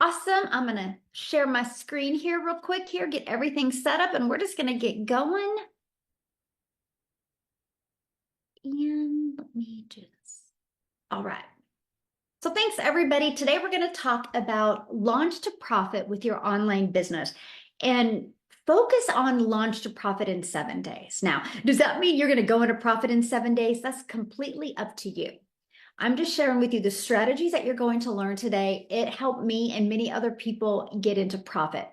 Awesome. I'm going to share my screen here real quick here, get everything set up, and we're just going to get going. And let me do this. All right. So thanks everybody. Today we're going to talk about launch to profit with your online business and focus on launch to profit in 7 days. Now, does that mean you're going to go into profit in 7 days? That's completely up to you. I'm just sharing with you the strategies that you're going to learn today. It helped me and many other people get into profit.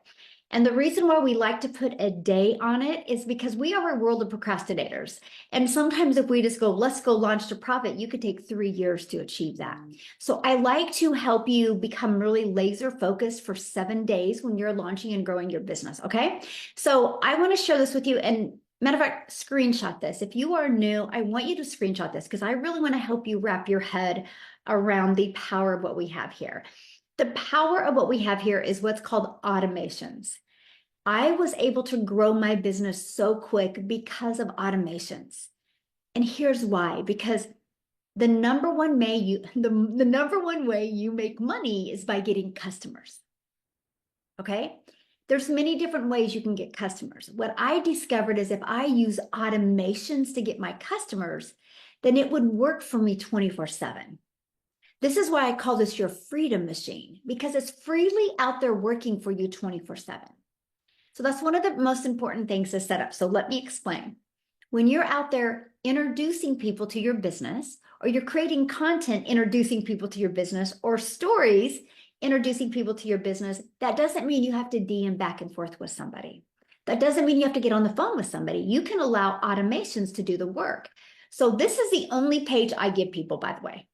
And the reason why we like to put a day on it is because we are a world of procrastinators. And sometimes if we just go, let's go launch to profit, you could take 3 years to achieve that. So I like to help you become really laser focused for 7 days when you're launching and growing your business, okay? So I want to share this with you, and matter of fact, screenshot this. If you are new, I want you to screenshot this because I really want to help you wrap your head around the power of what we have here. The power of what we have here is what's called automations. I was able to grow my business so quick because of automations. And here's why, because the number one way you make money is by getting customers. Okay? There's many different ways you can get customers. What I discovered is if I use automations to get my customers, then it would work for me 24/7. This is why I call this your freedom machine, because it's freely out there working for you 24/7. So that's one of the most important things to set up. So let me explain. When you're out there introducing people to your business, or you're creating content introducing people to your business, or stories introducing people to your business, that doesn't mean you have to DM back and forth with somebody. That doesn't mean you have to get on the phone with somebody. You can allow automations to do the work. So this is the only page I give people, by the way.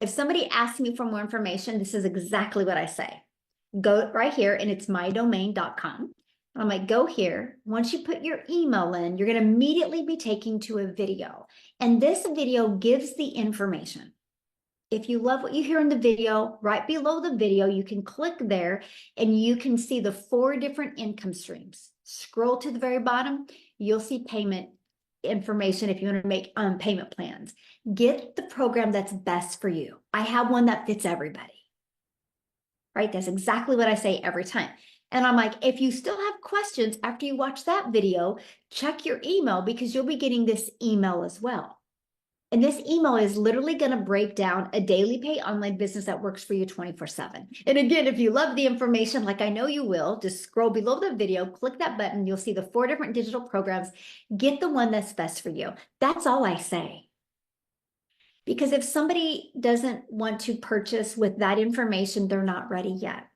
If somebody asks me for more information, this is exactly what I say. Go right here, and it's mydomain.com. I'm like, go here. Once you put your email in, you're going to immediately be taken to a video. And this video gives the information. If you love what you hear in the video, right below the video, you can click there and you can see the 4 different income streams. Scroll to the very bottom, you'll see payment information if you want to make payment plans. Get the program that's best for you. I have one that fits everybody. Right? That's exactly what I say every time. And I'm like, if you still have questions after you watch that video, check your email because you'll be getting this email as well. And this email is literally going to break down a daily pay online business that works for you 24/7. And again, if you love the information, like I know you will, just scroll below the video, click that button. You'll see the 4 different digital programs. Get the one that's best for you. That's all I say. Because if somebody doesn't want to purchase with that information, they're not ready yet.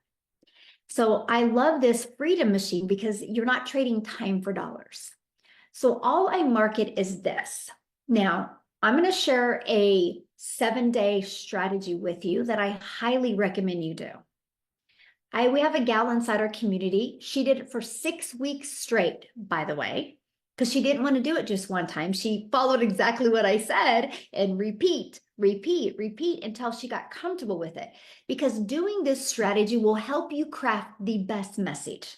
So I love this freedom machine because you're not trading time for dollars. So all I market is this. Now, I'm going to share a 7-day strategy with you that I highly recommend you do. We have a gal inside our community. She did it for 6 weeks straight, by the way, because she didn't want to do it just one time. She followed exactly what I said and repeat until she got comfortable with it. Because doing this strategy will help you craft the best message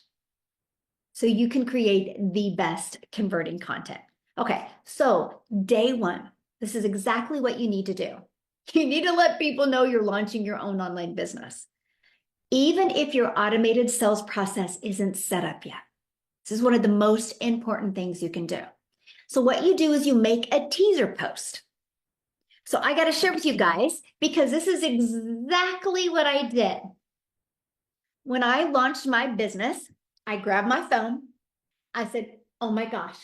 so you can create the best converting content. Okay, so day 1, this is exactly what you need to do. You need to let people know you're launching your own online business, even if your automated sales process isn't set up yet. This is one of the most important things you can do. So what you do is you make a teaser post. So I got to share with you guys because this is exactly what I did. When I launched my business, I grabbed my phone. I said, oh my gosh,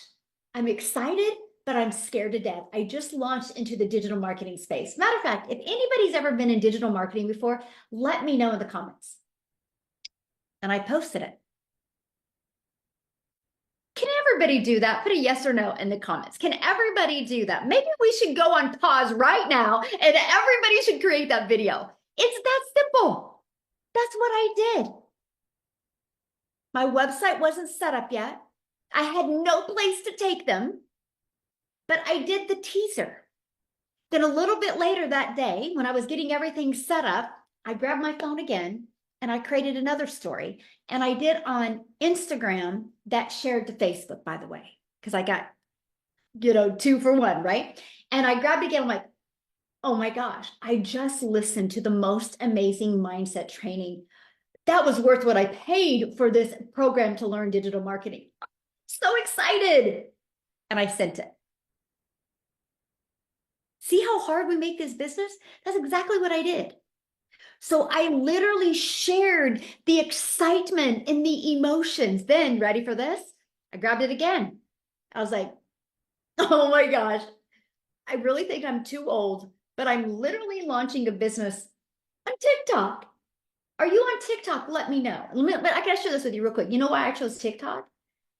I'm excited, but I'm scared to death. I just launched into the digital marketing space. Matter of fact, if anybody's ever been in digital marketing before, let me know in the comments. And I posted it. Can everybody do that? Put a yes or no in the comments. Can everybody do that? Maybe we should go on pause right now and everybody should create that video. It's that simple. That's what I did. My website wasn't set up yet. I had no place to take them, but I did the teaser. Then a little bit later that day, when I was getting everything set up, I grabbed my phone again and I created another story. And I did on Instagram that shared to Facebook, by the way, because I got, 2 for 1, right? And I grabbed it again. I'm like, oh my gosh, I just listened to the most amazing mindset training that was worth what I paid for this program to learn digital marketing. So excited. And I sent it. See how hard we make this business? That's exactly what I did. So I literally shared the excitement and the emotions. Then, ready for this? I grabbed it again. I was like, oh my gosh, I really think I'm too old, but I'm literally launching a business on TikTok. Are you on TikTok? Let me know. But I can share this with you real quick. You know why I chose TikTok?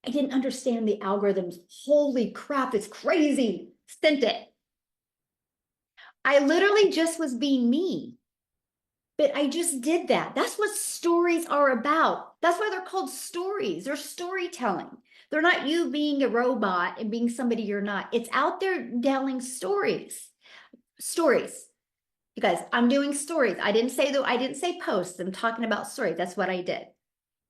I didn't understand the algorithms. Holy crap, it's crazy. Sent it. I literally just was being me. But I just did that. That's what stories are about. That's why they're called stories. They're storytelling. They're not you being a robot and being somebody you're not. It's out there telling stories. Stories. You guys, I'm doing stories. I didn't say posts. I'm talking about stories. That's what I did.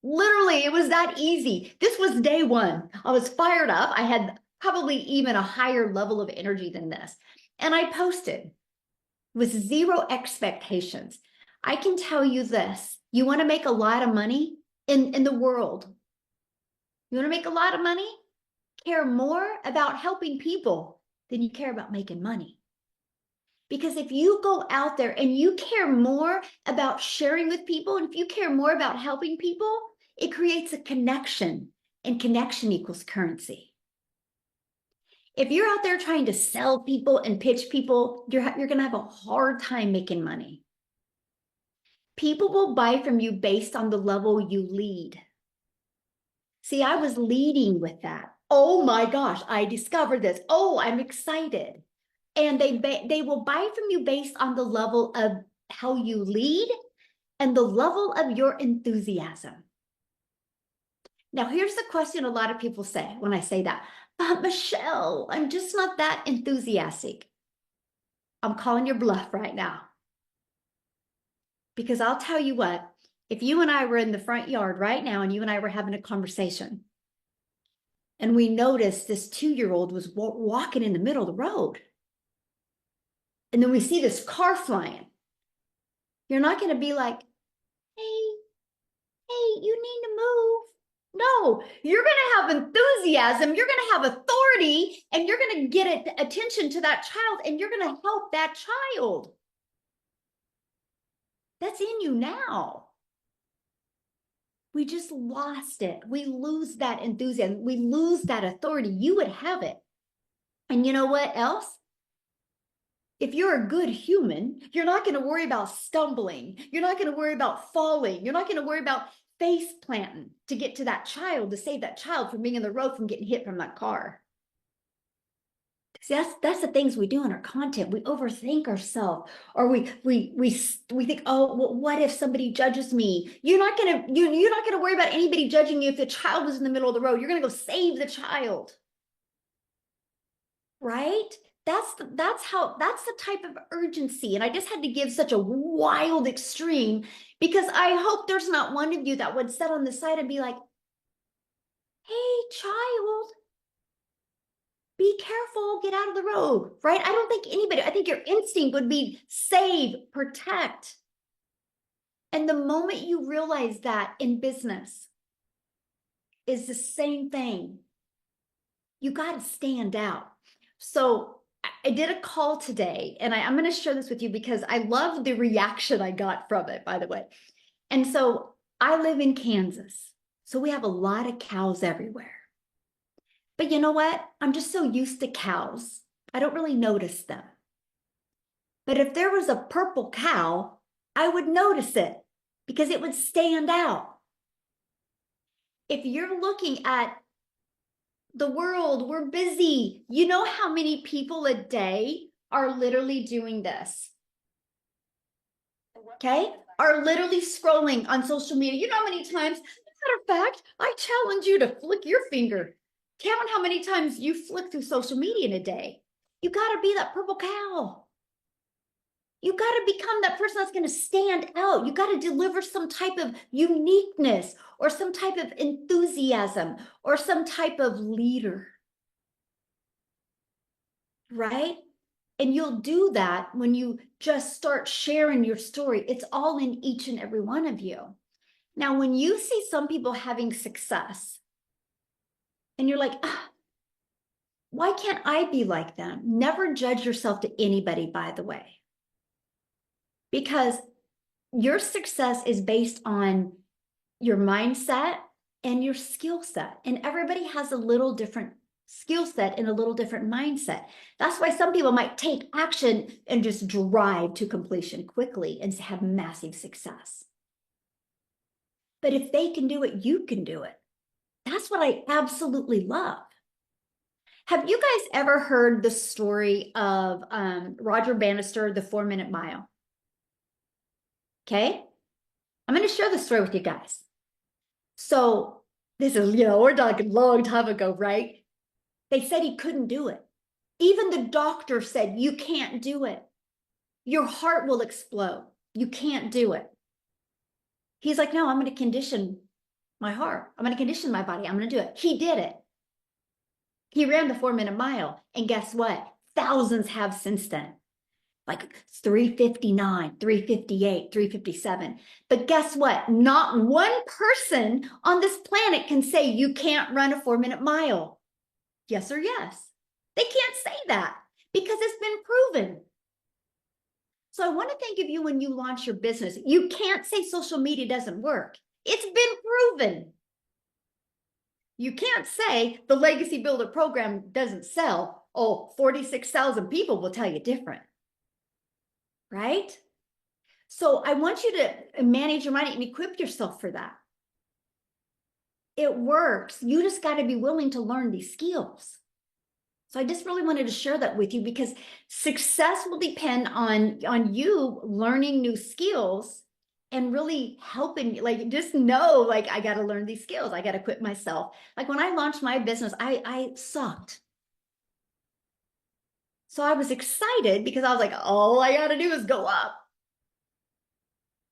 Literally, it was that easy. This was day one. I was fired up. I had probably even a higher level of energy than this. And I posted with zero expectations. I can tell you this. You want to make a lot of money in the world. You want to make a lot of money? Care more about helping people than you care about making money. Because if you go out there and you care more about sharing with people, and if you care more about helping people, it creates a connection, and connection equals currency. If you're out there trying to sell people and pitch people, you're going to have a hard time making money. People will buy from you based on the level you lead. See, I was leading with that. Oh my gosh, I discovered this. Oh, I'm excited. And they will buy from you based on the level of how you lead and the level of your enthusiasm. Now, here's the question a lot of people say when I say that. But Michelle, I'm just not that enthusiastic. I'm calling your bluff right now. Because I'll tell you what, if you and I were in the front yard right now and you and I were having a conversation and we noticed this 2-year-old was walking in the middle of the road, and then we see this car flying, you're not going to be like, hey, you need to move. No, you're going to have enthusiasm, you're going to have authority, and you're going to get attention to that child, and you're going to help that child. That's in you now. We just lost it. We lose that enthusiasm. We lose that authority. You would have it. And you know what else? If you're a good human, you're not going to worry about stumbling. You're not going to worry about falling. You're not going to worry about face planting to get to that child, to save that child from being in the road from getting hit from that car. See, that's the things we do in our content. We overthink ourselves, or we think, oh, well, what if somebody judges me? You're not gonna worry about anybody judging you if the child was in the middle of the road. You're gonna go save the child, right? That's the type of urgency. And I just had to give such a wild extreme because I hope there's not one of you that would sit on the side and be like, hey, child, be careful, get out of the road, right? I don't think anybody, I think your instinct would be save, protect. And the moment you realize that in business is the same thing, you got to stand out. So I did a call today, and I'm going to share this with you because I love the reaction I got from it, by the way. And so I live in Kansas, so we have a lot of cows everywhere. But you know what? I'm just so used to cows. I don't really notice them. But if there was a purple cow, I would notice it because it would stand out. If you're looking at the world, we're busy. You know how many people a day are literally doing this? Okay? Are literally scrolling on social media. You know how many times, as a matter of fact, I challenge you to flick your finger. Count how many times you flick through social media in a day. You got to be that purple cow. You got to become that person that's going to stand out. You got to deliver some type of uniqueness or some type of enthusiasm or some type of leader. Right? And you'll do that when you just start sharing your story. It's all in each and every one of you. Now, when you see some people having success and you're like, ah, why can't I be like them? Never judge yourself to anybody, by the way, because your success is based on your mindset and your skill set. And everybody has a little different skill set and a little different mindset. That's why some people might take action and just drive to completion quickly and have massive success. But if they can do it, you can do it. That's what I absolutely love. Have you guys ever heard the story of Roger Bannister, the 4 Minute Mile? Okay. I'm going to share the story with you guys. So this is, we're talking a long time ago, right? They said he couldn't do it. Even the doctor said, you can't do it. Your heart will explode. You can't do it. He's like, no, I'm going to condition my heart. I'm going to condition my body. I'm going to do it. He did it. He ran the 4 Minute Mile. And guess what? Thousands have since then. Like 359, 358, 357. But guess what? Not one person on this planet can say you can't run a 4 Minute Mile. Yes or yes. They can't say that because it's been proven. So I want to think of you when you launch your business. You can't say social media doesn't work. It's been proven. You can't say the Legacy Builder program doesn't sell. Oh, 46,000 people will tell you different. Right? So I want you to manage your money and equip yourself for that. It works. You just got to be willing to learn these skills. So I just really wanted to share that with you because success will depend on you learning new skills and really helping, like, just know, like, I got to learn these skills. I got to equip myself. Like when I launched my business, I sucked. So I was excited because I was like, all I got to do is go up.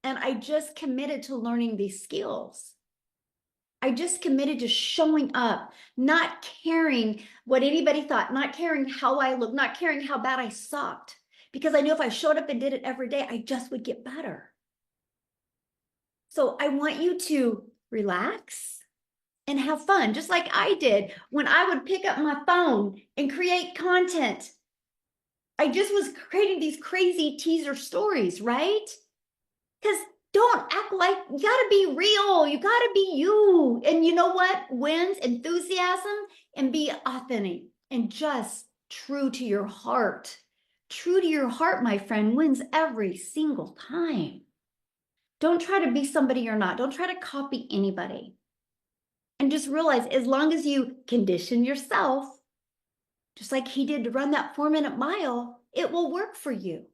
And I just committed to learning these skills. I just committed to showing up, not caring what anybody thought, not caring how I looked, not caring how bad I sucked. Because I knew if I showed up and did it every day, I just would get better. So I want you to relax and have fun, just like I did when I would pick up my phone and create content. I just was creating these crazy teaser stories, right? Because don't act like, you gotta be real. You gotta be you. And you know what wins? Enthusiasm and be authentic and just true to your heart. True to your heart, my friend, wins every single time. Don't try to be somebody you're not. Don't try to copy anybody. And just realize as long as you condition yourself, just like he did to run that 4 Minute Mile, it will work for you.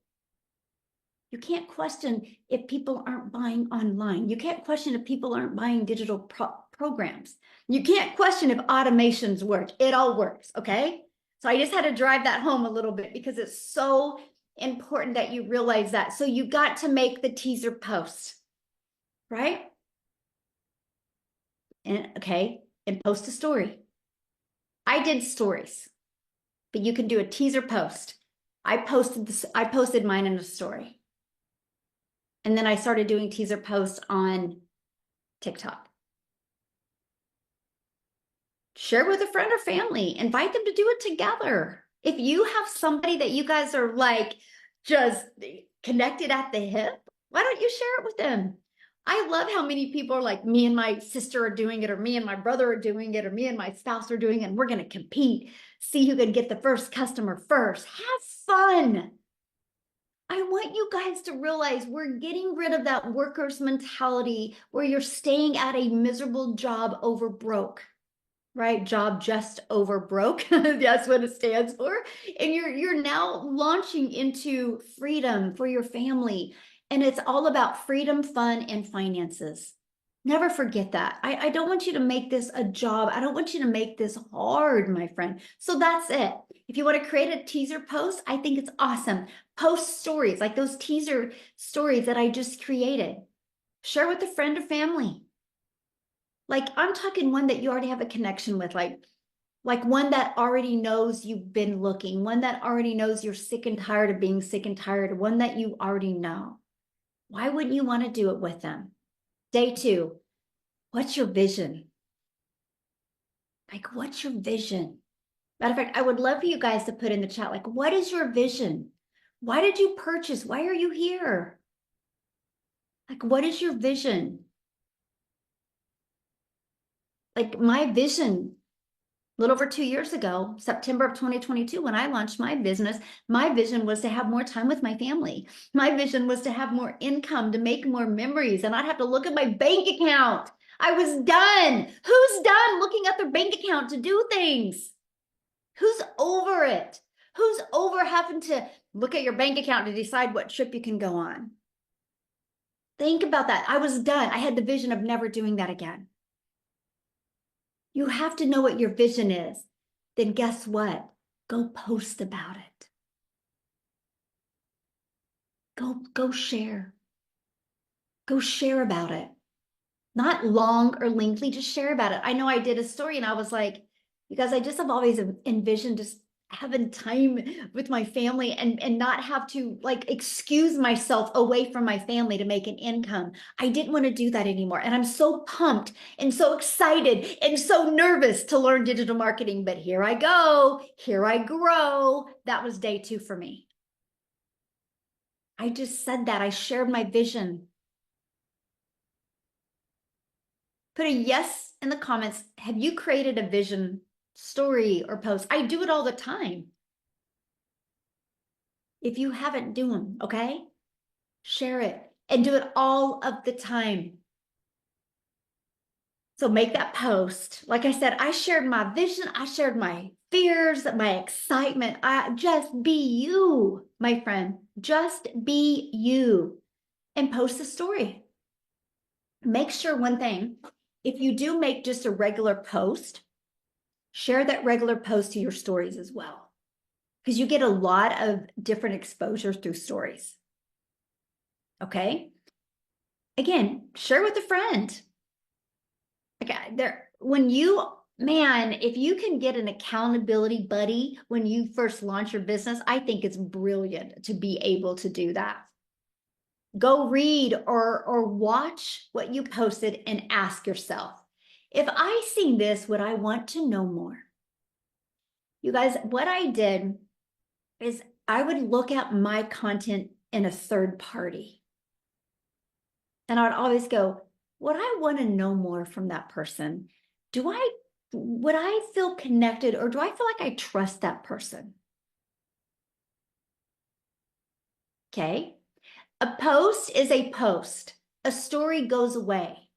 You can't question if people aren't buying online. You can't question if people aren't buying digital programs. You can't question if automations work. It all works, okay? So I just had to drive that home a little bit because it's so important that you realize that. So you got to make the teaser post, right? And okay, and post a story. I did stories, but you can do a teaser post. I posted mine in a story. And then I started doing teaser posts on TikTok. Share with a friend or family, invite them to do it together. If you have somebody that you guys are like just connected at the hip, why don't you share it with them? I love how many people are like, me and my sister are doing it, or me and my brother are doing it, or me and my spouse are doing it, and we're going to compete, see who can get the first customer first. Have fun. I want you guys to realize we're getting rid of that worker's mentality where you're staying at a miserable job over broke, right? Job just over broke. That's what it stands for. And you're now launching into freedom for your family. And it's all about freedom, fun, and finances. Never forget that. I don't want you to make this a job. I don't want you to make this hard, my friend. So that's it. If you want to create a teaser post, I think it's awesome. Post stories like those teaser stories that I just created. Share with a friend or family. Like I'm talking one that you already have a connection with, like one that already knows you've been looking, one that already knows you're sick and tired of being sick and tired, one that you already know. Why wouldn't you want to do it with them? Day 2, what's your vision? Like, what's your vision? Matter of fact, I would love for you guys to put in the chat, like, what is your vision? Why did you purchase? Why are you here? Like, what is your vision? Like, my vision, a little over 2 years ago, September of 2022, when I launched my business, my vision was to have more time with my family. My vision was to have more income, to make more memories, and not have to look at my bank account. I was done. Who's done looking at their bank account to do things? Who's over it? Who's over having to look at your bank account to decide what trip you can go on? Think about that. I was done. I had the vision of never doing that again. You have to know what your vision is. Then guess what? Go post about it. Go share. Go share about it. Not long or lengthy, just share about it. I know I did a story and I was like, because I just have always envisioned just having time with my family and not have to like excuse myself away from my family to make an income. I didn't want to do that anymore. And I'm so pumped and so excited and so nervous to learn digital marketing. But here I go. Here I grow. That was day 2 for me. I just said that. I shared my vision. Put a yes in the comments. Have you created a vision story or post? I do it all the time. If you haven't, do them, okay? Share it and do it all of the time. So make that post. Like I said, I shared my vision. I shared my fears, my excitement. I just be you, my friend. Just be you and post a story. Make sure one thing, if you do make just a regular post, share that regular post to your stories as well, because you get a lot of different exposure through stories. Okay. Again, share with a friend. Okay. If you can get an accountability buddy when you first launch your business, I think it's brilliant to be able to do that. Go read or watch what you posted and ask yourself, if I seen this, would I want to know more? You guys, what I did is I would look at my content in a third party. And I would always go, would I want to know more from that person? Would I feel connected, or do I feel like I trust that person? Okay. A post is a post. A story goes away.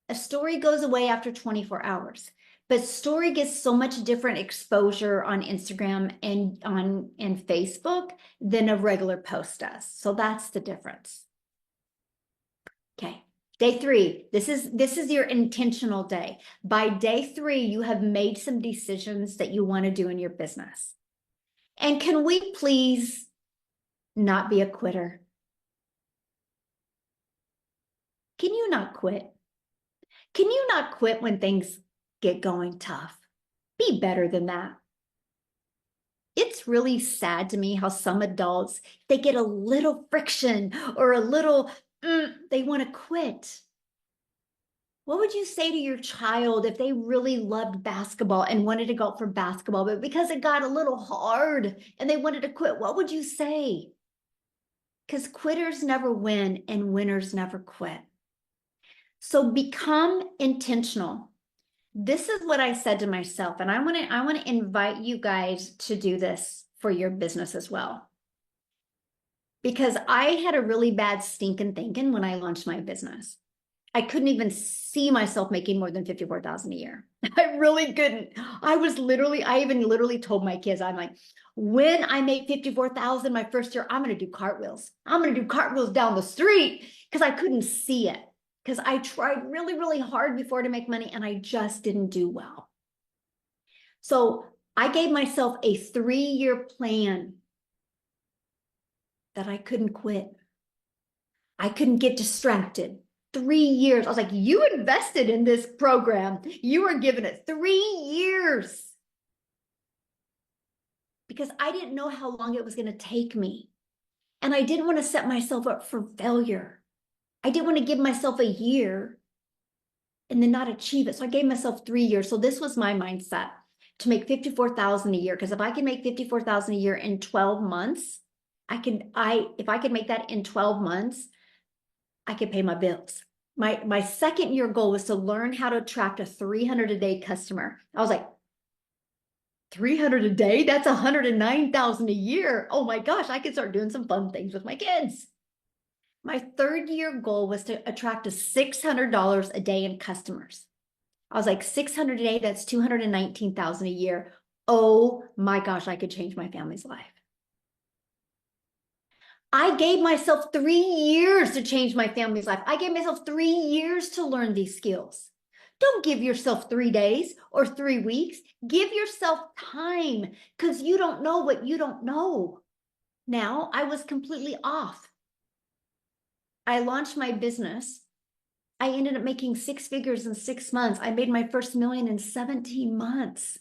A story goes away after 24 hours. But story gets so much different exposure on Instagram and Facebook than a regular post does. So that's the difference. Okay. Day 3, this is your intentional day. By day 3, you have made some decisions that you want to do in your business. And can we please not be a quitter? Can you not quit? Can you not quit when things get going tough? Be better than that. It's really sad to me how some adults, they get a little friction or a little, they want to quit. What would you say to your child if they really loved basketball and wanted to go out for basketball, but because it got a little hard and they wanted to quit? What would you say? Because quitters never win and winners never quit. So become intentional. This is what I said to myself, and I want to invite you guys to do this for your business as well. Because I had a really bad stinking thinking when I launched my business. I couldn't even see myself making more than 54,000 a year. I really couldn't. I even literally told my kids, I'm like, when I make 54,000 my first year, I'm going to do cartwheels. I'm going to do cartwheels down the street, because I couldn't see it. Because I tried really, really hard before to make money and I just didn't do well. So I gave myself a 3-year plan that I couldn't quit. I couldn't get distracted. 3 years. I was like, you invested in this program. You were given it 3 years. Because I didn't know how long it was going to take me. And I didn't want to set myself up for failure. I didn't want to give myself a year and then not achieve it. So I gave myself 3 years. So this was my mindset to make 54,000 a year. Because if I can make 54,000 a year in 12 months, if I could make that in 12 months, I could pay my bills. My second year goal was to learn how to attract a 300 a day customer. I was like, 300 a day? That's 109,000 a year. Oh my gosh, I could start doing some fun things with my kids. My third year goal was to attract a $600 a day in customers. I was like, 600 a day, that's 219,000 a year. Oh my gosh, I could change my family's life. I gave myself 3 years to change my family's life. I gave myself 3 years to learn these skills. Don't give yourself 3 days or 3 weeks. Give yourself time because you don't know what you don't know. Now I was completely off. I launched my business. I ended up making 6 figures in 6 months. I made my first million in 17 months.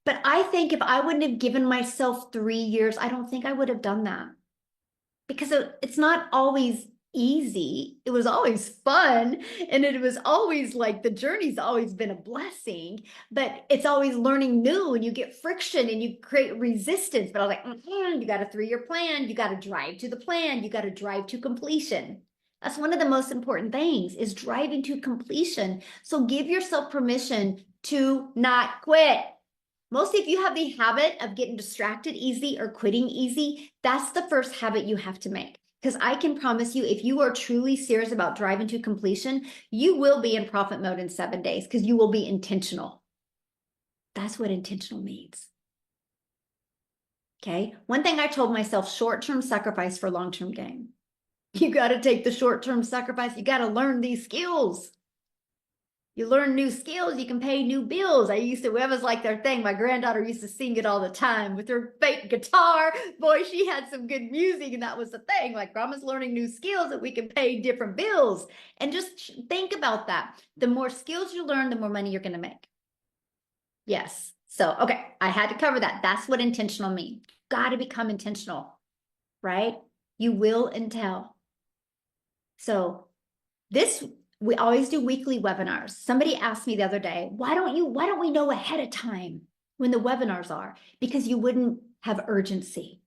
But I think if I wouldn't have given myself 3 years, I don't think I would have done that because it's not always easy. It was always fun. And it was always like the journey's always been a blessing, but it's always learning new and you get friction and you create resistance. But I was like, you got a 3 year plan. You got to drive to the plan. You got to drive to completion. That's one of the most important things is driving to completion. So give yourself permission to not quit. Mostly if you have the habit of getting distracted easy or quitting easy, that's the first habit you have to make. Because I can promise you, if you are truly serious about driving to completion, you will be in profit mode in 7 days because you will be intentional. That's what intentional means. Okay. One thing I told myself, short-term sacrifice for long-term gain. You got to take the short-term sacrifice. You got to learn these skills. You learn new skills, you can pay new bills. It was like their thing. My granddaughter used to sing it all the time with her fake guitar. Boy, she had some good music, and that was the thing. Like, grandma's learning new skills that we can pay different bills. And just think about that. The more skills you learn, the more money you're going to make. Yes. So, okay, I had to cover that. That's what intentional means. Got to become intentional, right? You will and tell. So, we always do weekly webinars. Somebody asked me the other day, why don't we know ahead of time when the webinars are? Because you wouldn't have urgency.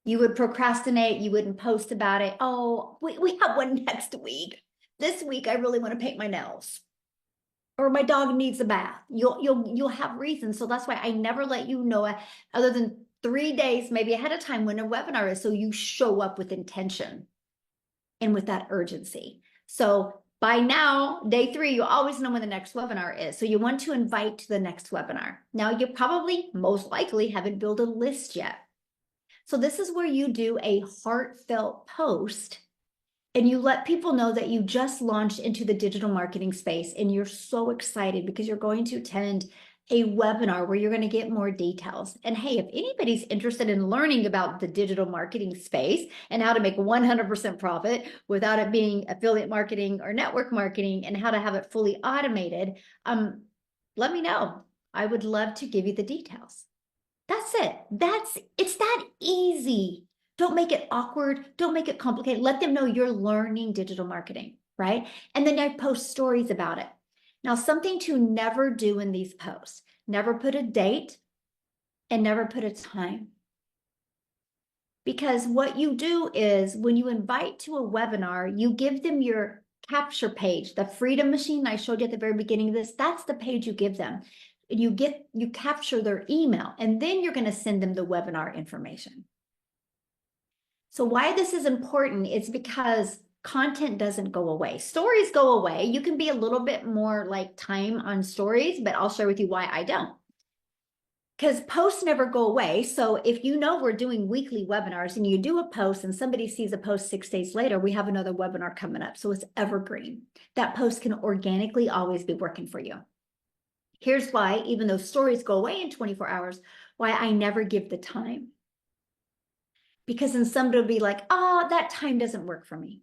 You would procrastinate. You wouldn't post about it. Oh, we have one next week. This week, I really want to paint my nails. Or my dog needs a bath. You'll have reasons. So that's why I never let you know other than 3 days, maybe ahead of time when a webinar is, so you show up with intention and with that urgency. So by now, day 3, you always know when the next webinar is. So you want to invite to the next webinar. Now you probably most likely haven't built a list yet. So this is where you do a heartfelt post and you let people know that you just launched into the digital marketing space and you're so excited because you're going to attend a webinar where you're going to get more details. And hey, if anybody's interested in learning about the digital marketing space and how to make 100% profit without it being affiliate marketing or network marketing and how to have it fully automated, let me know. I would love to give you the details. That's it. It's that easy. Don't make it awkward. Don't make it complicated. Let them know you're learning digital marketing, right? And then I post stories about it. Now, something to never do in these posts, never put a date and never put a time. Because what you do is when you invite to a webinar, you give them your capture page, the Freedom Machine I showed you at the very beginning of this, that's the page you give them. You capture their email, and then you're going to send them the webinar information. So why this is important is because content doesn't go away. Stories go away. You can be a little bit more like time on stories, but I'll share with you why I don't. Because posts never go away. So if you know we're doing weekly webinars and you do a post and somebody sees a post 6 days later, we have another webinar coming up. So it's evergreen. That post can organically always be working for you. Here's why, even though stories go away in 24 hours, why I never give the time. Because then somebody will be like, oh, that time doesn't work for me.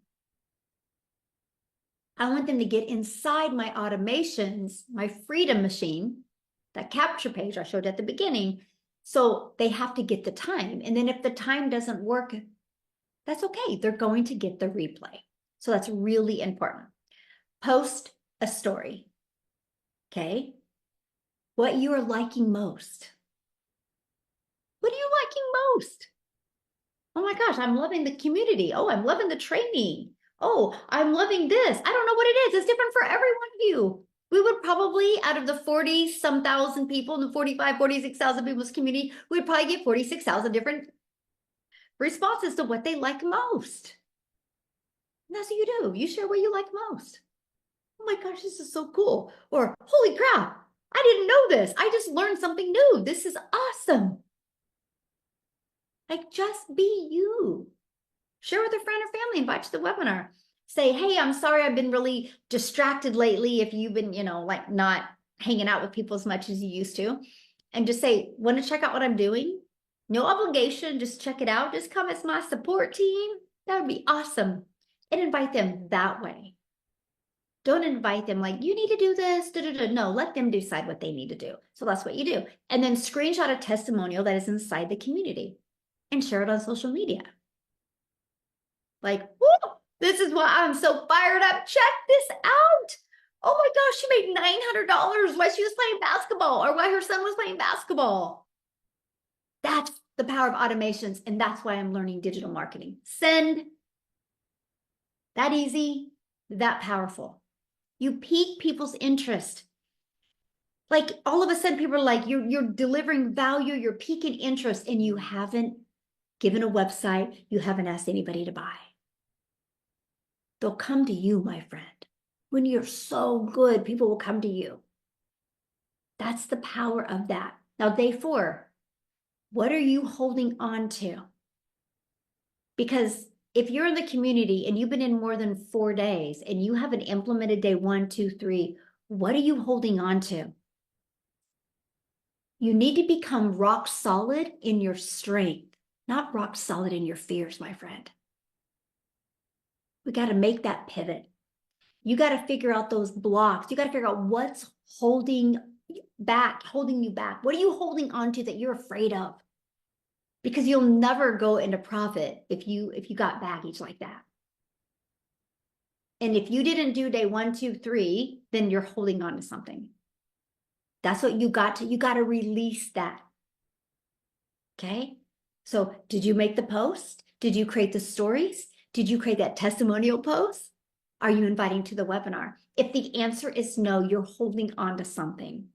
I want them to get inside my automations, my Freedom Machine, that capture page I showed at the beginning. So they have to get the time. And then if the time doesn't work, That's okay. They're going to get the replay. So that's really important. Post a story. Okay. What you are liking most. What are you liking most? Oh my gosh, I'm loving the community. Oh, I'm loving the training. Oh, I'm loving this. I don't know what it is. It's different for every one of you. We would probably, out of the 40 some thousand people, the 45, 46,000 people's community, we'd probably get 46,000 different responses to what they like most. And that's what you do. You share what you like most. Oh my gosh, this is so cool. Or, holy crap, I didn't know this. I just learned something new. This is awesome. Like, just be you. Share with a friend or family, invite to the webinar. Say, hey, I'm sorry I've been really distracted lately if you've been, like not hanging out with people as much as you used to. And just say, want to check out what I'm doing? No obligation, just check it out. Just come as my support team. That would be awesome. And invite them that way. Don't invite them like, you need to do this. Da, da, da. No, let them decide what they need to do. So that's what you do. And then screenshot a testimonial that is inside the community and share it on social media. Like, whoo, this is why I'm so fired up. Check this out. Oh my gosh, she made $900 while she was playing basketball or while her son was playing basketball. That's the power of automations. And that's why I'm learning digital marketing. Send. That easy, that powerful. You pique people's interest. Like all of a sudden people are like, you're delivering value, you're piquing interest, and you haven't given a website, you haven't asked anybody to buy. They'll come to you, my friend. When you're so good, people will come to you. That's the power of that. Now, day 4, what are you holding on to? Because if you're in the community and you've been in more than 4 days and you haven't implemented day 1, 2, 3, what are you holding on to? You need to become rock solid in your strength, not rock solid in your fears, my friend. We got to make that pivot. You got to figure out those blocks. You got to figure out what's holding you back. What are you holding on to that you're afraid of? Because you'll never go into profit if you got baggage like that. And if you didn't do day 1, 2, 3, then you're holding on to something. That's what you got to release that. Okay. So did you make the post? Did you create the stories? Did you create that testimonial post? Are you inviting to the webinar? If the answer is no, you're holding on to something.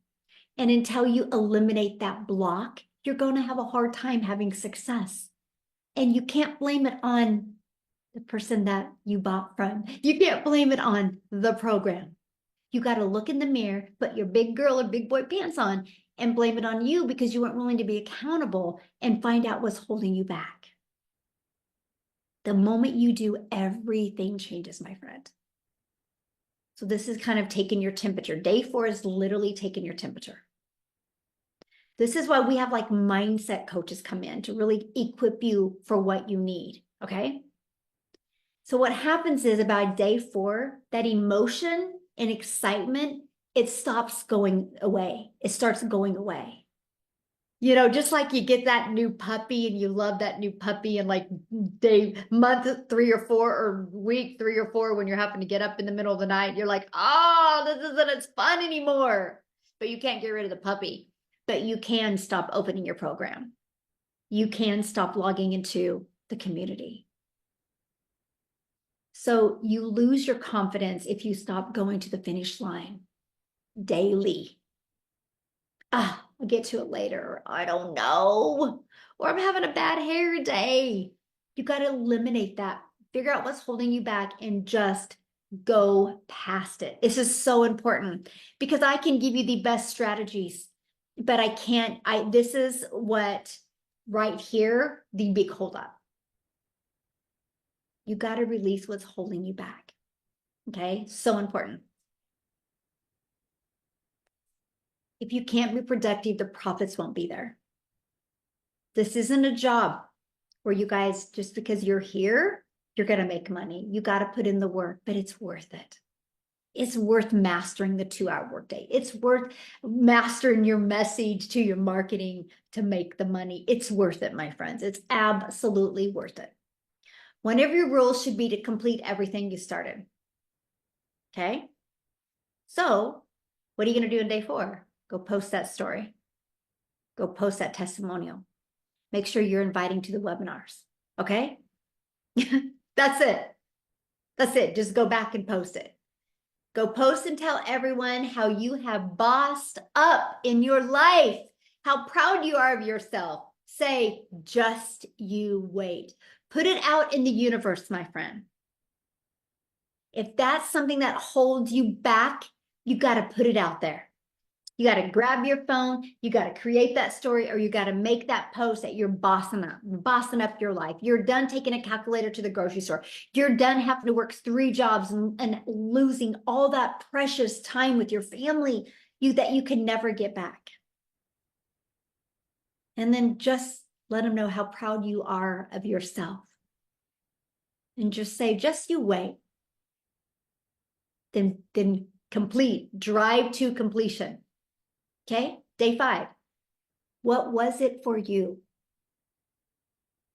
And until you eliminate that block, you're going to have a hard time having success. And you can't blame it on the person that you bought from. You can't blame it on the program. You got to look in the mirror, put your big girl or big boy pants on, and blame it on you because you weren't willing to be accountable and find out what's holding you back. The moment you do, everything changes, my friend. So this is kind of taking your temperature. Day 4 is literally taking your temperature. This is why we have like mindset coaches come in to really equip you for what you need, okay? So what happens is about day 4, that emotion and excitement, it stops going away. It starts going away. Just like you get that new puppy and you love that new puppy and like month 3 or 4 or week 3 or 4 when you're having to get up in the middle of the night, you're like, oh, this isn't as fun anymore. But you can't get rid of the puppy. But you can stop opening your program. You can stop logging into the community. So you lose your confidence if you stop going to the finish line daily. I'll get to it later. I don't know. Or I'm having a bad hair day. You got to eliminate that. Figure out what's holding you back and just go past it. This is so important because I can give you the best strategies, but I can't. This is what right here, the big holdup. You got to release what's holding you back. Okay, so important. If you can't be productive, the profits won't be there. This isn't a job where you guys, just because you're here, you're going to make money. You got to put in the work, but it's worth it. It's worth mastering the 2-hour workday. It's worth mastering your message to your marketing to make the money. It's worth it, my friends. It's absolutely worth it. One of your rules should be to complete everything you started. Okay? So what are you going to do in day 4? Go post that story. Go post that testimonial. Make sure you're inviting to the webinars. Okay? That's it. That's it. Just go back and post it. Go post and tell everyone how you have bossed up in your life, how proud you are of yourself. Say, just you wait. Put it out in the universe, my friend. If that's something that holds you back, you got to put it out there. You got to grab your phone, you got to create that story, or you got to make that post that you're bossing up your life. You're done taking a calculator to the grocery store. You're done having to work 3 jobs and losing all that precious time with your family that you can never get back. And then just let them know how proud you are of yourself. And just say, just you wait. Then complete, drive to completion. Okay, day 5. What was it for you?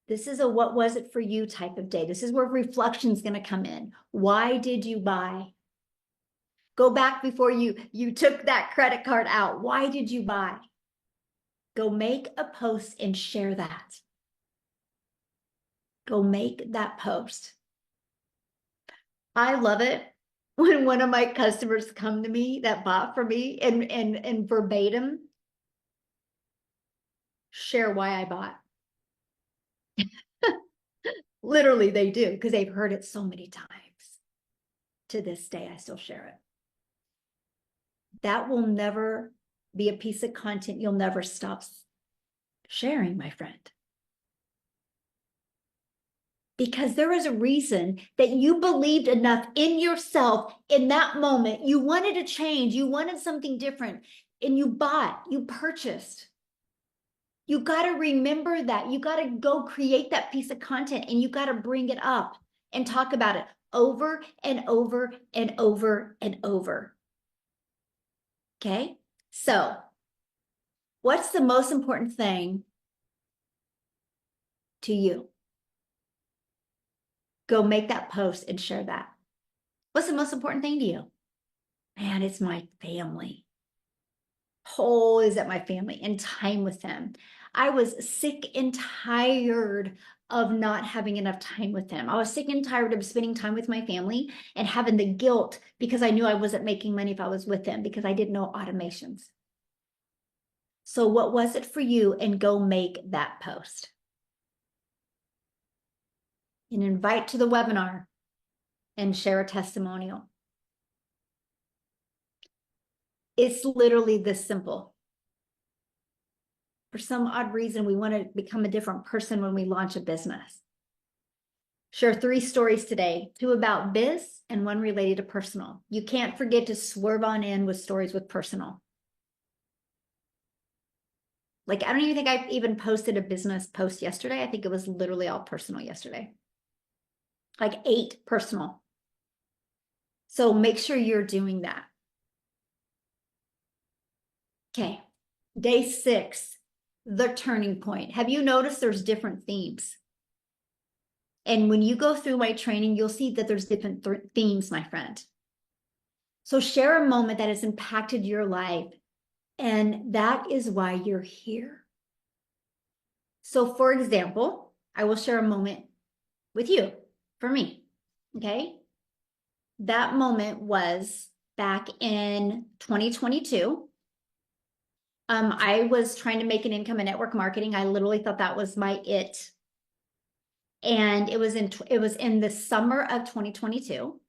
This is a what was it for you type of day. This is where reflection is going to come in. Why did you buy? Go back before you took that credit card out. Why did you buy? Go make a post and share that. Go make that post. I love it when one of my customers come to me that bought from me and verbatim share why I bought. Literally, they do, because they've heard it so many times. To this day, I still share it. That will never be a piece of content you'll never stop sharing, my friend. Because there is a reason that you believed enough in yourself in that moment. You wanted to change, you wanted something different, and you bought, you purchased. You got to remember that. You got to go create that piece of content and you got to bring it up and talk about it over and over and over and over. Okay? So, what's the most important thing to you? Go make that post and share that. What's the most important thing to you? Man, it's my family. Oh, is that my family and time with them? I was sick and tired of not having enough time with them. I was sick and tired of spending time with my family and having the guilt because I knew I wasn't making money if I was with them because I didn't know automations. So what was it for you? And go make that post. And invite to the webinar and share a testimonial. It's literally this simple. For some odd reason, we want to become a different person when we launch a business. Share 3 stories today, 2 about biz and 1 related to personal. You can't forget to swerve on in with stories with personal. Like, I don't even think I even posted a business post yesterday. I think it was literally all personal yesterday. Like 8 personal. So make sure you're doing that. Okay, day 6, the turning point. Have you noticed there's different themes? And when you go through my training, you'll see that there's different themes, my friend. So share a moment that has impacted your life, and that is why you're here. So for example, I will share a moment with you, for me, okay? That moment was back in 2022. I was trying to make an income in network marketing. I literally thought that was my it. And it was in the summer of 2022.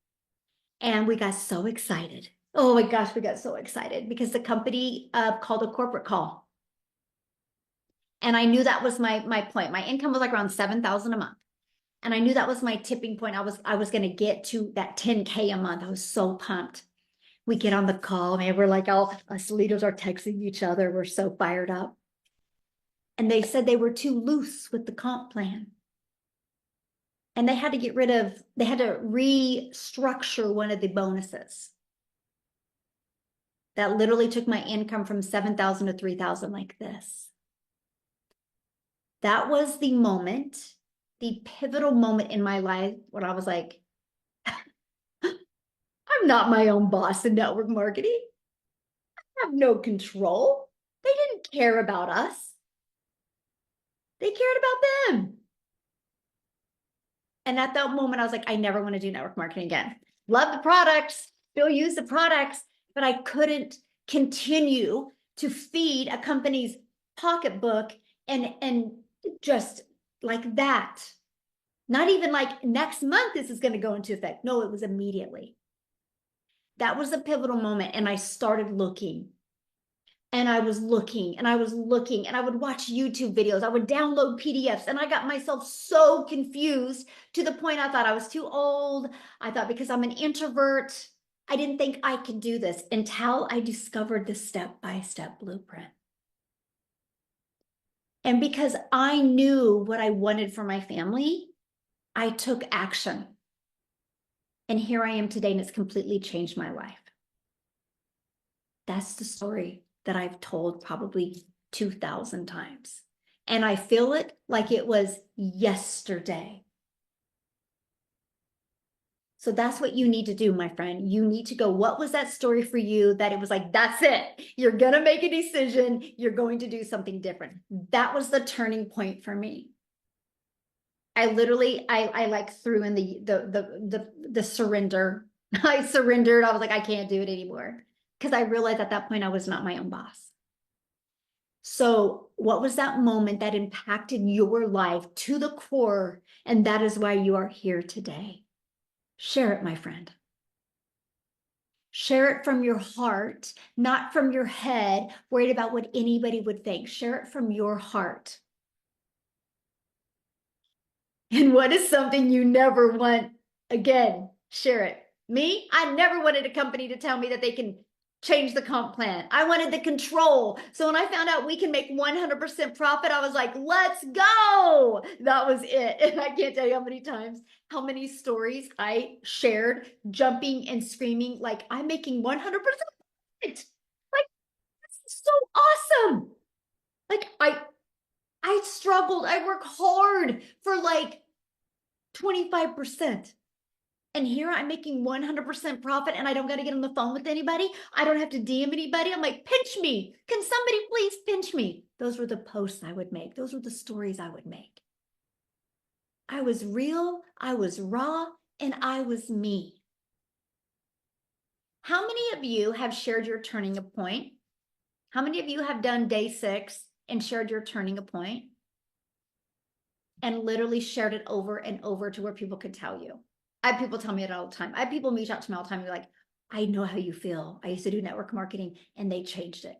And we got so excited. Oh my gosh, we got so excited because the company called a corporate call. And I knew that was my point. My income was like around 7,000 a month. And I knew that was my tipping point. I was going to get to that 10K a month. I was so pumped. We get on the call, man. We're like, all us leaders are texting each other. We're so fired up. And they said they were too loose with the comp plan. And they had to restructure one of the bonuses. That literally took my income from 7,000 to 3,000 like this. That was the moment the pivotal moment in my life when I was like, I'm not my own boss in network marketing. I have no control. They didn't care about us. They cared about them. And at that moment, I was like, I never want to do network marketing again. Love the products, still use the products, but I couldn't continue to feed a company's pocketbook and just like that. Not even like next month this is going to go into effect. No, it was immediately. That was a pivotal moment. And I started looking and I was looking and I was looking and I would watch YouTube videos. I would download PDFs and I got myself so confused to the point I thought I was too old. I thought because I'm an introvert, I didn't think I could do this until I discovered the step-by-step blueprint. And because I knew what I wanted for my family, I took action. And here I am today, and it's completely changed my life. That's the story that I've told probably 2,000 times. And I feel it like it was yesterday. So that's what you need to do, my friend. You need to go, what was that story for you that it was like, that's it. You're going to make a decision. You're going to do something different. That was the turning point for me. I literally, I like threw in the surrender. I surrendered. I was like, I can't do it anymore. Because I realized at that point I was not my own boss. So what was that moment that impacted your life to the core? And that is why you are here today. Share it, my friend. Share it from your heart, not from your head, worried about what anybody would think. Share it from your heart. And what is something you never want? Again, share it. Me, I never wanted a company to tell me that they can change the comp plan. I wanted the control. So when I found out we can make 100% profit, I was like, let's go. That was it. And I can't tell you how many times, how many stories I shared, jumping and screaming, like, I'm making 100% profit. Like, that's so awesome. Like, I struggled. I work hard for like 25%. And here I'm making 100% profit and I don't got to get on the phone with anybody. I don't have to DM anybody. I'm like, pinch me. Can somebody please pinch me? Those were the posts I would make. Those were the stories I would make. I was real, I was raw, and I was me. How many of you have shared your turning point? How many of you have done day 6 and shared your turning point? And literally shared it over and over to where people could tell you. I have people tell me it all the time. I have people reach out to me all the time. You're like, I know how you feel. I used to do network marketing and they changed it.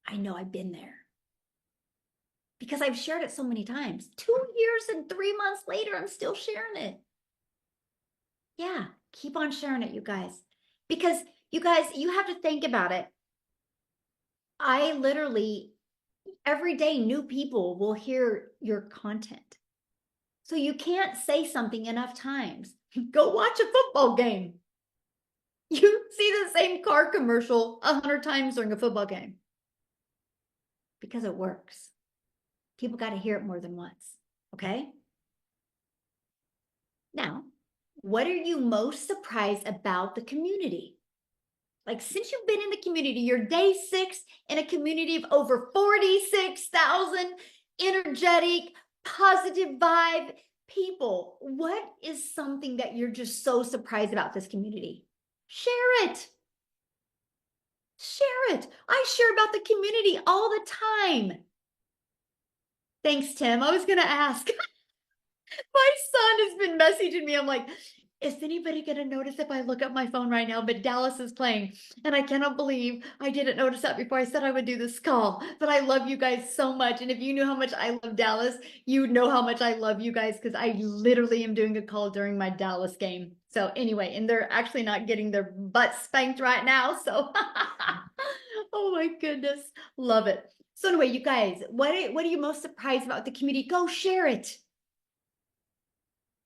I know, I've been there. Because I've shared it so many times. 2 years and 3 months later, I'm still sharing it. Yeah, keep on sharing it, you guys. Because you guys, you have to think about it. I literally, every day, new people will hear your content. So you can't say something enough times. Go watch a football game. You see the same car commercial 100 times during a football game because it works. People got to hear it more than once. Okay. Now, what are you most surprised about the community? Like, since you've been in the community, you're day 6 in a community of over 46,000 energetic, positive vibe people. What is something that you're just so surprised about this community? Share it. Share it. I share about the community all the time. Thanks, Tim. I was going to ask. My son has been messaging me. I'm like, is anybody going to notice if I look at my phone right now? But Dallas is playing. And I cannot believe I didn't notice that before I said I would do this call. But I love you guys so much. And if you knew how much I love Dallas, you know how much I love you guys because I literally am doing a call during my Dallas game. So anyway, and they're actually not getting their butts spanked right now. So, oh my goodness. Love it. So anyway, you guys, what are you most surprised about the community? Go share it.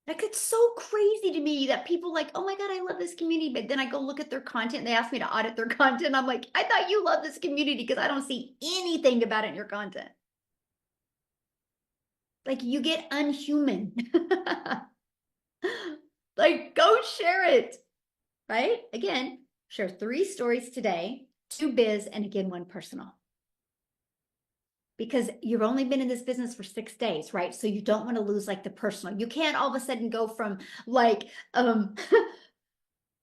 Like, it's so crazy to me that people like, oh my God, I love this community. But then I go look at their content and they ask me to audit their content. I'm like, I thought you love this community because I don't see anything about it in your content. Like you get unhuman. Like go share it, right? Again, share 3 stories today, 2 biz, and again, 1 personal. Because you've only been in this business for 6 days, right? So you don't want to lose like the personal. You can't all of a sudden go from like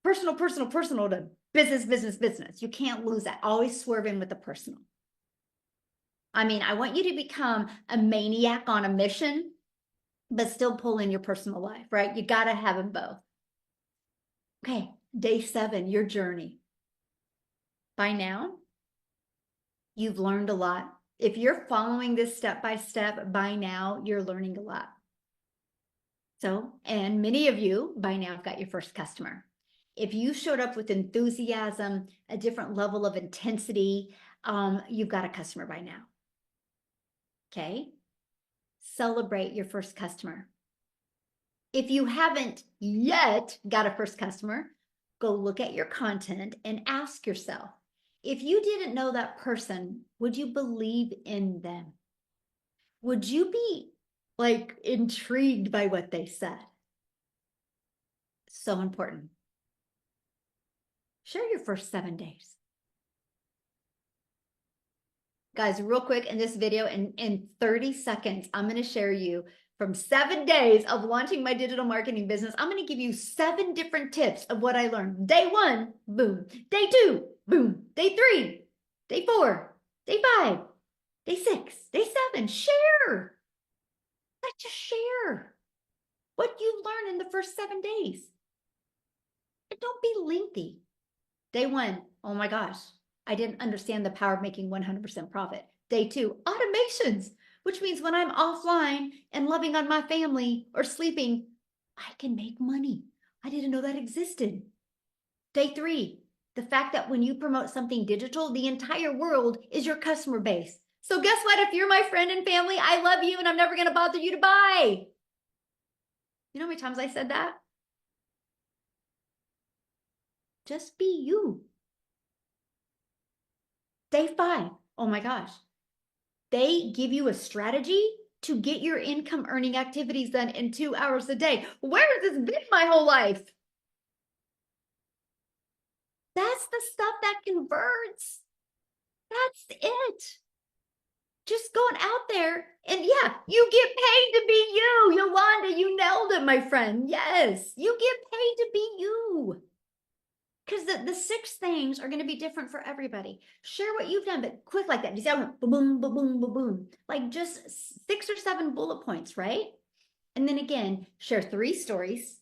personal to business. You can't lose that. Always swerve in with the personal. I mean, I want you to become a maniac on a mission, but still pull in your personal life, right? You got to have them both. Okay, day 7, your journey. By now, you've learned a lot. If you're following this step by step, by now, you're learning a lot. So, and many of you by now have got your first customer. If you showed up with enthusiasm, a different level of intensity, you've got a customer by now. Okay? Celebrate your first customer. If you haven't yet got a first customer, go look at your content and ask yourself, if you didn't know that person, would you believe in them? Would you be like intrigued by what they said? So important. Share your first 7 days. Guys, real quick in this video, in 30 seconds, I'm going to share you from 7 days of launching my digital marketing business. I'm going to give you 7 different tips of what I learned. Day 1, boom. Day 2, boom. Day 3, day 4, day 5, day 6, day 7. Share. Let's just share what you learned in the first 7 days. And don't be lengthy. Day 1, oh my gosh, I didn't understand the power of making 100% profit. Day 2, automations, which means when I'm offline and loving on my family or sleeping, I can make money. I didn't know that existed. Day 3, the fact that when you promote something digital, the entire world is your customer base. So guess what? If you're my friend and family, I love you and I'm never going to bother you to buy. You know how many times I said that? Just be you. Day 5, oh my gosh. They give you a strategy to get your income earning activities done in 2 hours a day. Where has this been my whole life? That's the stuff that converts. That's it. Just going out there and yeah, you get paid to be you. Yolanda, you nailed it, my friend. Yes, you get paid to be you. Because the 6 things are going to be different for everybody. Share what you've done, but quick like that. Just boom, boom, boom, boom, boom, boom. Like just 6 or 7 bullet points, right? And then again, share 3 stories,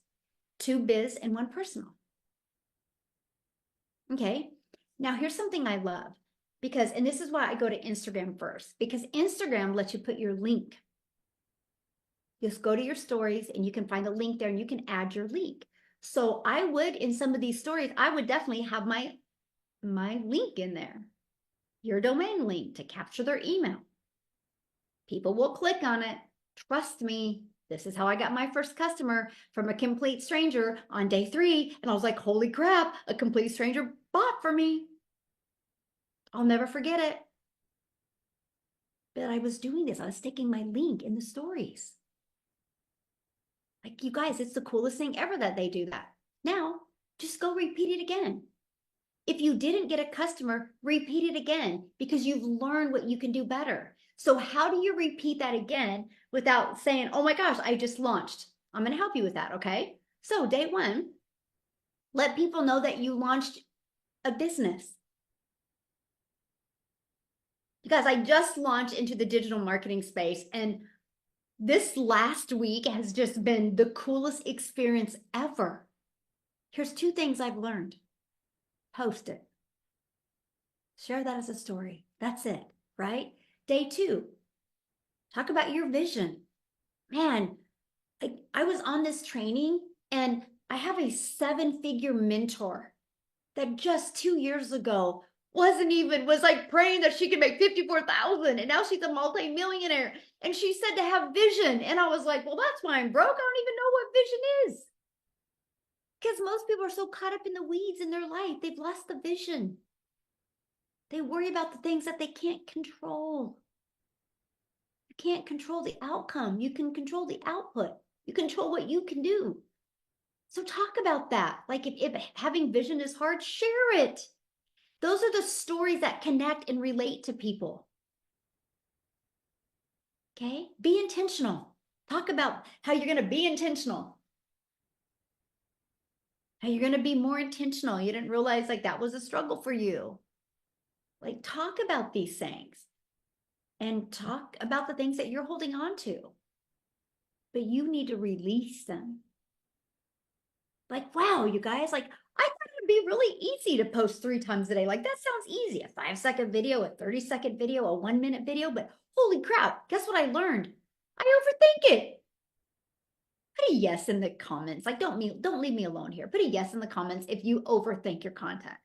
2 biz and 1 personal. Okay. Now here's something I love because, and this is why I go to Instagram first, because Instagram lets you put your link. Just go to your stories and you can find a link there and you can add your link. So I would, in some of these stories, I would definitely have my link in there, your domain link to capture their email. People will click on it. Trust me, this is how I got my first customer from a complete stranger on day 3. And I was like, holy crap, a complete stranger bought for me. I'll never forget it. But I was doing this. I was sticking my link in the stories. Like, you guys, it's the coolest thing ever that they do that. Now, just go repeat it again. If you didn't get a customer, repeat it again because you've learned what you can do better. So how do you repeat that again without saying, oh my gosh, I just launched? I'm going to help you with that, okay? So day 1, let people know that you launched a business. Because I just launched into the digital marketing space and this last week has just been the coolest experience ever. Here's 2 things I've learned. Post it. Share that as a story. That's it, right? Day 2, talk about your vision. Man, I was on this training and I have a 7-figure mentor that just 2 years ago was like praying that she could make 54,000 and now she's a multi-millionaire and she said to have vision and I was like, well, that's why I'm broke. I don't even know what vision is. Because most people are so caught up in the weeds in their life, they've lost the vision. They worry about the things that they can't control. can't control the outcome. You can control the output. You control what you can do. So talk about that. Like if having vision is hard, share it. Those are the stories that connect and relate to people. Okay? Be intentional. Talk about how you're going to be intentional. How you're going to be more intentional. You didn't realize like that was a struggle for you. Like talk about these things and talk about the things that you're holding on to. But you need to release them. Like, wow, you guys, like I thought it would be really easy to post 3 times a day. Like that sounds easy. A 5-second video, a 30-second video, a 1-minute video, but holy crap, guess what I learned? I overthink it. Put a yes in the comments. Like don't leave me alone here. Put a yes in the comments if you overthink your content.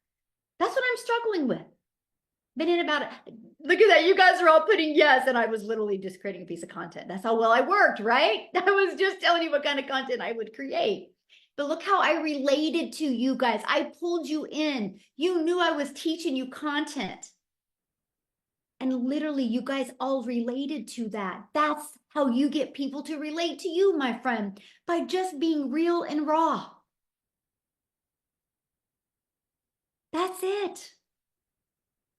That's what I'm struggling with. Been in about it. Look at that. You guys are all putting yes. And I was literally just creating a piece of content. That's how well I worked, right? I was just telling you what kind of content I would create. But look how I related to you guys. I pulled you in. You knew I was teaching you content. And literally, you guys all related to that. That's how you get people to relate to you, my friend, by just being real and raw. That's it.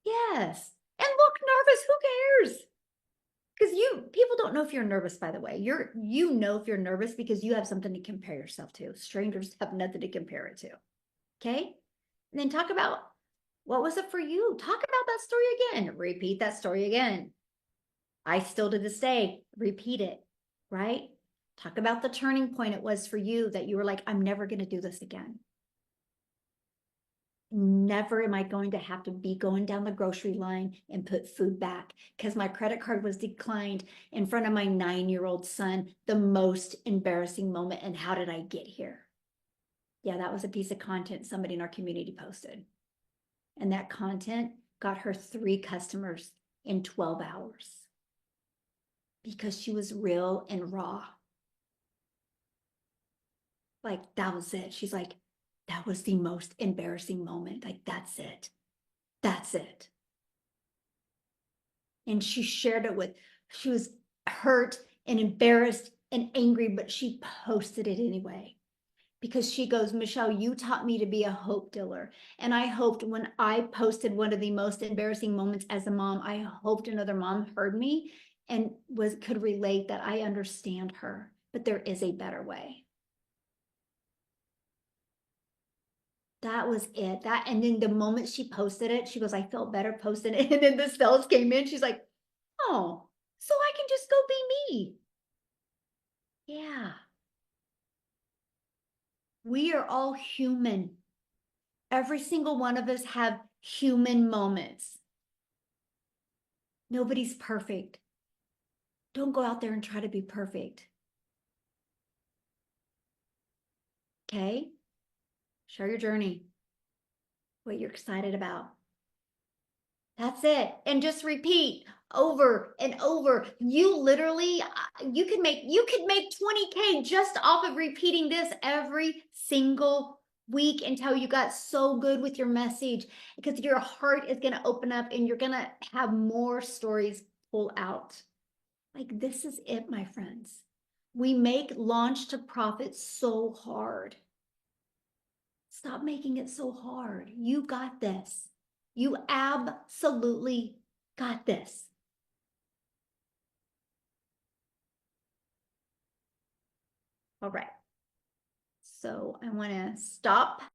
Yes. And look nervous. Who cares? Because people don't know if you're nervous, by the way. You know if you're nervous because you have something to compare yourself to. Strangers have nothing to compare it to. Okay? And then talk about what was it for you? Talk about that story again. Repeat that story again. I still to this day repeat it, right? Talk about the turning point it was for you that you were like, I'm never going to do this again. Never am I going to have to be going down the grocery line and put food back because my credit card was declined in front of my 9-year-old son. The most embarrassing moment. And how did I get here? Yeah, that was a piece of content somebody in our community posted. And that content got her 3 customers in 12 hours because she was real and raw. Like that was it. She's like, that was the most embarrassing moment. Like, that's it. That's it. And she shared it she was hurt and embarrassed and angry, but she posted it anyway. Because she goes, Michelle, you taught me to be a hope dealer. And I hoped when I posted one of the most embarrassing moments as a mom, I hoped another mom heard me and could relate that I understand her, but there is a better way. That was it. And then the moment she posted it, she goes, I felt better posting it. And then the sales came in. She's like, oh, so I can just go be me. Yeah. We are all human. Every single one of us have human moments. Nobody's perfect. Don't go out there and try to be perfect. Okay? Share your journey, what you're excited about. That's it. And just repeat over and over. You literally, you could make 20K just off of repeating this every single week until you got so good with your message, because your heart is going to open up and you're going to have more stories pull out. Like, this is it, my friends. We make launch to profit so hard. Stop making it so hard. You got this. You absolutely got this. All right. So I want to stop